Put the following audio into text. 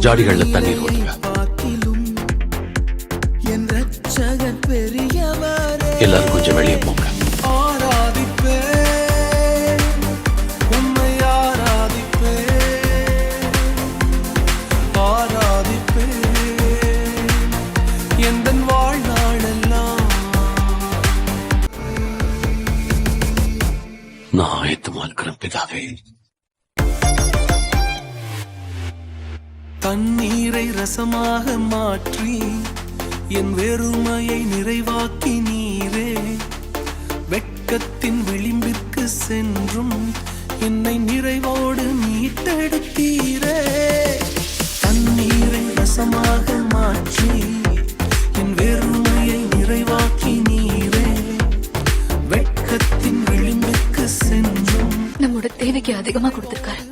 ஜாடிகள்ல தண்ணீர் ஊத்துங்க. எல்லாரும் கொஞ்சம் வெளியே போங்க. நான் ஆயத்தமா இருக்கிறேன் பிதாவே. தண்ணீரை ரசமாக மாற்றி என் வெறுமையை நிறைவாக்கி நீரே, வெட்கத்தின் விளிம்பிற்கு சென்றும் என்னை நிறைவோடு மீட்டெடுத்தீரே. தண்ணீரை ரசமாக மாற்றி என் வெறுமையை நிறைவாக்கி நீரே, வெட்கத்தின் விளிம்பிற்கு சென்றும் நம்மோட தேவைக்கு அதிகமா கொடுத்திருக்காரு.